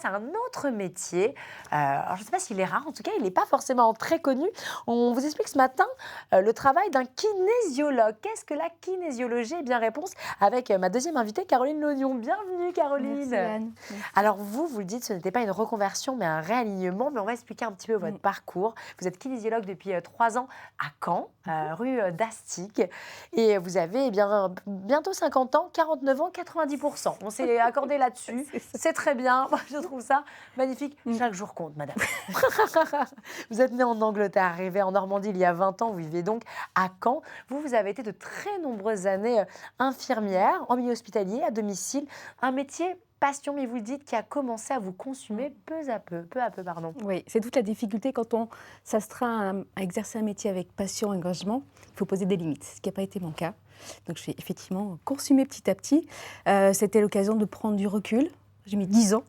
C'est un autre métier. Alors, je ne sais pas s'il est rare, en tout cas, il n'est pas forcément très connu. On vous explique ce matin le travail d'un kinésiologue. Qu'est-ce que la kinésiologie? Eh bien, réponse avec ma deuxième invitée, Caroline Lognon. Bienvenue, Caroline. Merci Anne. Merci. Alors, vous le dites, ce n'était pas une reconversion, mais un réalignement. Mais on va expliquer un petit peu votre parcours. Vous êtes kinésiologue depuis 3 ans à Caen, rue d'Astic. Et vous avez bientôt 50 ans, 49 ans, 90%. On s'est accordé là-dessus. C'est très bien. Moi, je trouve ça magnifique. Chaque jour compte, madame. Vous êtes née en Angleterre, arrivée en Normandie il y a 20 ans. Vous vivez donc à Caen. Vous avez été de très nombreuses années infirmière en milieu hospitalier, à domicile. Un métier passion, mais vous le dites, qui a commencé à vous consumer peu à peu, pardon. Oui, c'est toute la difficulté quand on s'astreint à exercer un métier avec passion et engagement. Il faut poser des limites, ce qui n'a pas été mon cas. Donc je suis effectivement consumée petit à petit. C'était l'occasion de prendre du recul. J'ai mis 10 ans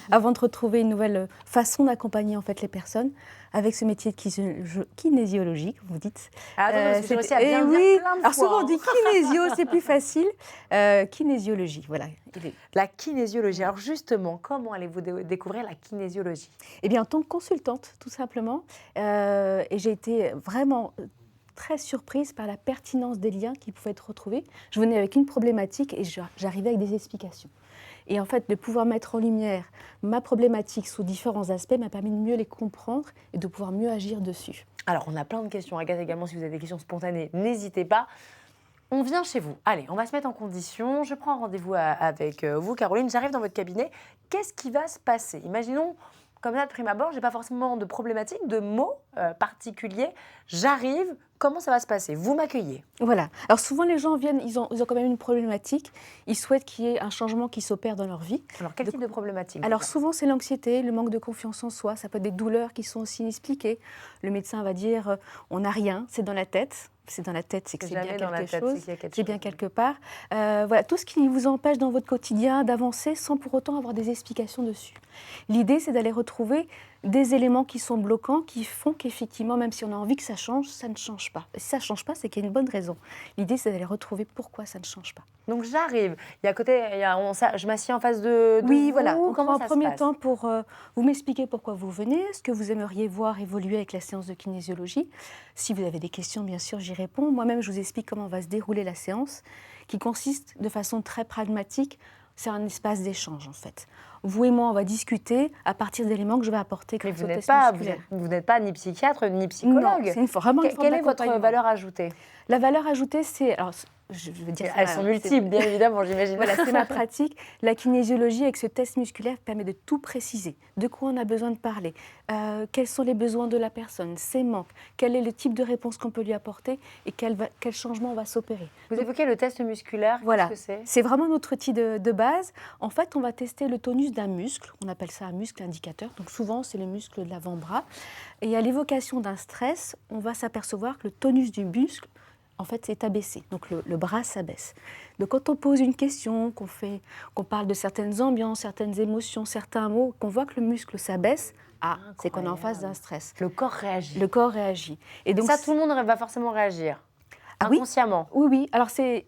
avant de retrouver une nouvelle façon d'accompagner en fait les personnes avec ce métier de kinésiologie, vous dites. Parce que j'ai réussi à bien oui, dire plein de alors fois, souvent on dit kinésio, c'est plus facile. Kinésiologie, voilà. La kinésiologie. Alors justement, comment allez-vous découvrir la kinésiologie? Eh bien, en tant que consultante, tout simplement. Et j'ai été vraiment très surprise par la pertinence des liens qui pouvaient être retrouvés. Je venais avec une problématique et j'arrivais avec des explications. Et en fait, de pouvoir mettre en lumière ma problématique sous différents aspects m'a permis de mieux les comprendre et de pouvoir mieux agir dessus. Alors, on a plein de questions. Agathe, également, si vous avez des questions spontanées, n'hésitez pas. On vient chez vous. Allez, on va se mettre en condition. Je prends rendez-vous avec vous, Caroline. J'arrive dans votre cabinet. Qu'est-ce qui va se passer? Imaginons, comme ça, de prime abord, je n'ai pas forcément de problématique, de mots particuliers. J'arrive. Comment ça va se passer? Vous m'accueillez. Voilà. Alors souvent, les gens viennent, ils ont quand même une problématique. Ils souhaitent qu'il y ait un changement qui s'opère dans leur vie. Alors, quel type de problématique? Alors souvent, c'est l'anxiété, le manque de confiance en soi. Ça peut être des douleurs qui sont aussi inexpliquées. Le médecin va dire on n'a rien, c'est dans la tête. C'est dans la tête, c'est que c'est bien quelque chose. C'est bien quelque part. Voilà, tout ce qui vous empêche dans votre quotidien d'avancer sans pour autant avoir des explications dessus. L'idée, c'est d'aller retrouver des éléments qui sont bloquants, qui font qu'effectivement, même si on a envie que ça change, ça ne change pas. Et si ça ne change pas, c'est qu'il y a une bonne raison. L'idée, c'est d'aller retrouver pourquoi ça ne change pas. Donc j'arrive. Il y a à côté, je m'assieds en face de oui, vous. Voilà. On Comment prend ça un premier se passe? temps pour vous m'expliquer pourquoi vous venez, ce que vous aimeriez voir évoluer avec la séance de kinésiologie. Si vous avez des questions, bien sûr, j'y réponds. Moi-même, je vous explique comment va se dérouler la séance, qui consiste de façon très pragmatique. C'est un espace d'échange, en fait. Vous et moi, on va discuter à partir d'éléments que je vais apporter. Mais vous n'êtes pas ni psychiatre ni psychologue. Non, c'est vraiment une forme Quelle est votre valeur ajoutée? La valeur ajoutée, c'est... Alors, je veux dire, elles sont multiples, bien évidemment, j'imagine. Voilà, c'est ma pratique. La kinésiologie, avec ce test musculaire, permet de tout préciser. De quoi on a besoin de parler, quels sont les besoins de la personne, ses manques, quel est le type de réponse qu'on peut lui apporter et quel changement va s'opérer. Vous évoquez le test musculaire, voilà, qu'est-ce que c'est? C'est vraiment notre outil de base. En fait, on va tester le tonus d'un muscle, on appelle ça un muscle indicateur. Donc souvent, c'est le muscle de l'avant-bras. Et à l'évocation d'un stress, on va s'apercevoir que le tonus du muscle, en fait, c'est abaissé. Donc, le bras s'abaisse. Donc, quand on pose une question, qu'on parle de certaines ambiances, certaines émotions, certains mots, qu'on voit que le muscle s'abaisse, c'est qu'on est en face d'un stress. Le corps réagit. Le corps réagit. Et donc, ça, tout le monde va forcément réagir. Inconsciemment. Oui. Alors, c'est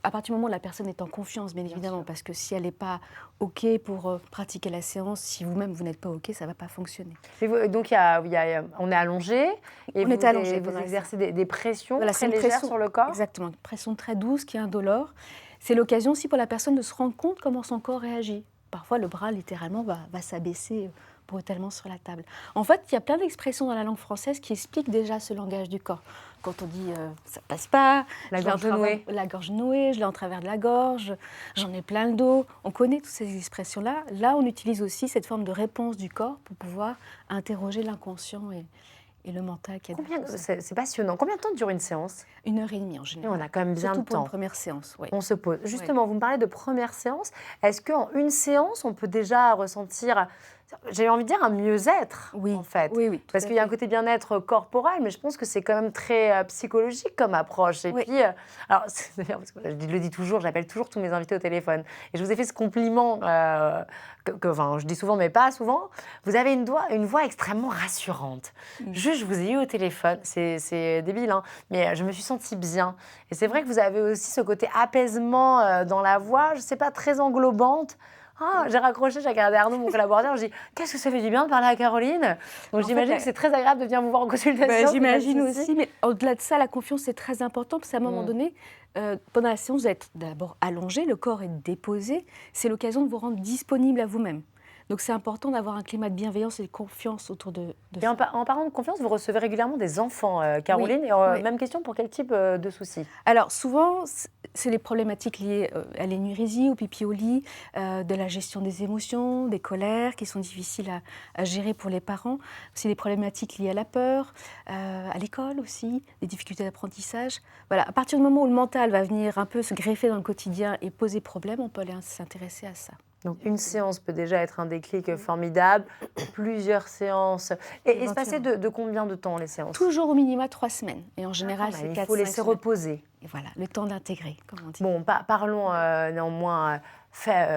à partir du moment où la personne est en confiance, bien évidemment, parce que si elle n'est pas OK pour pratiquer la séance, si vous-même, vous n'êtes pas OK, ça ne va pas fonctionner. Donc, on est allongé et vous exercez des pressions très légères sur le corps. Exactement, une pression très douce qui est indolore. C'est l'occasion aussi pour la personne de se rendre compte comment son corps réagit. Parfois, le bras, littéralement, va s'abaisser brutalement sur la table. En fait, il y a plein d'expressions dans la langue française qui expliquent déjà ce langage du corps. Quand on dit ça passe pas, la gorge nouée, je l'ai en travers de la gorge, j'en ai plein le dos. On connaît toutes ces expressions-là. Là, on utilise aussi cette forme de réponse du corps pour pouvoir interroger l'inconscient et le mental. C'est passionnant. Combien de temps dure une séance? 1h30 en général. Et on a quand même bien Surtout de temps. Pour une première séance. Oui. On se pose. Justement, vous me parlez de première séance. Est-ce qu'en une séance, on peut déjà ressentir, j'ai envie de dire, un mieux-être, en fait? Oui. Parce qu'il y a un côté bien-être corporel, mais je pense que c'est quand même très psychologique comme approche. Et puis, alors, d'ailleurs, parce que je le dis toujours, j'appelle toujours tous mes invités au téléphone. Et je vous ai fait ce compliment, enfin, je dis souvent, mais pas souvent. Vous avez une voix extrêmement rassurante. Juste, je vous ai eu au téléphone, c'est débile, hein, mais je me suis sentie bien. Et c'est vrai que vous avez aussi ce côté apaisement dans la voix, je ne sais pas, très englobante. J'ai raccroché, j'ai regardé Arnaud, mon collaborateur, j'ai dit qu'est-ce que ça fait du bien de parler à Caroline. Donc j'imagine que c'est très agréable de venir vous voir en consultation. J'imagine aussi, mais au-delà de ça, la confiance c'est très important parce qu'à un moment donné, pendant la séance, vous êtes d'abord allongé, le corps est déposé, c'est l'occasion de vous rendre disponible à vous-même. Donc c'est important d'avoir un climat de bienveillance et de confiance autour de et ça. En parlant de confiance, vous recevez régulièrement des enfants, Caroline. Oui, Et oui. même question, pour quel type de soucis? Alors souvent, c'est les problématiques liées à l'énurésie, au pipi au lit, de la gestion des émotions, des colères qui sont difficiles à gérer pour les parents. Aussi des problématiques liées à la peur, à l'école aussi, des difficultés d'apprentissage. Voilà, à partir du moment où le mental va venir un peu se greffer dans le quotidien et poser problème, on peut aller s'intéresser à ça. Donc une séance peut déjà être un déclic formidable, plusieurs séances. Et se passer de combien de temps les séances? Toujours au minima 3 semaines. Et en général, c'est 4-5 semaines. Il faut laisser reposer. Et voilà, le temps d'intégrer, comme on dit. Bon, parlons néanmoins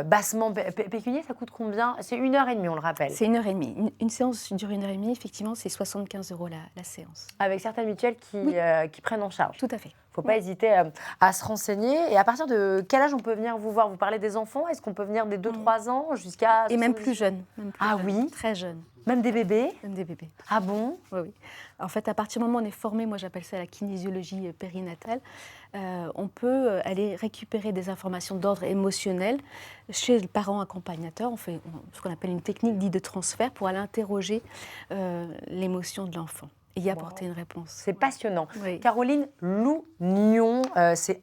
bassement pécunier, ça coûte combien? C'est 1h30, on le rappelle. C'est 1h30. Une séance dure 1h30, effectivement, c'est 75 € la séance. Avec certaines mutuelles qui prennent en charge. Tout à fait. Il ne faut pas hésiter à se renseigner. Et à partir de quel âge on peut venir vous voir? Vous parlez des enfants, est-ce qu'on peut venir des 2-3 ans jusqu'à... Et même plus jeunes. Oui? Très jeunes. Même des bébés? Même des bébés. Ah bon? Oui, oui. En fait, à partir du moment où on est formé, moi j'appelle ça la kinésiologie périnatale, on peut aller récupérer des informations d'ordre émotionnel chez le parent accompagnateur. On fait ce qu'on appelle une technique dite de transfert pour aller interroger l'émotion de l'enfant et y apporter une réponse. C'est passionnant. Oui. Caroline Lougnon, c'est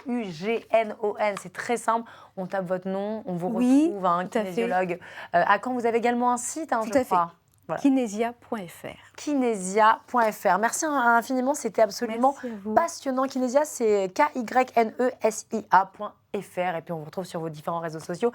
Lougnon, c'est très simple. On tape votre nom, on vous retrouve à un kinésiologue. À Caen, vous avez également un site, je crois. Voilà. Kinesia.fr. Kinesia.fr. Merci infiniment, c'était absolument passionnant. Kinesia, c'est KYNESIA.fr. Et puis on vous retrouve sur vos différents réseaux sociaux.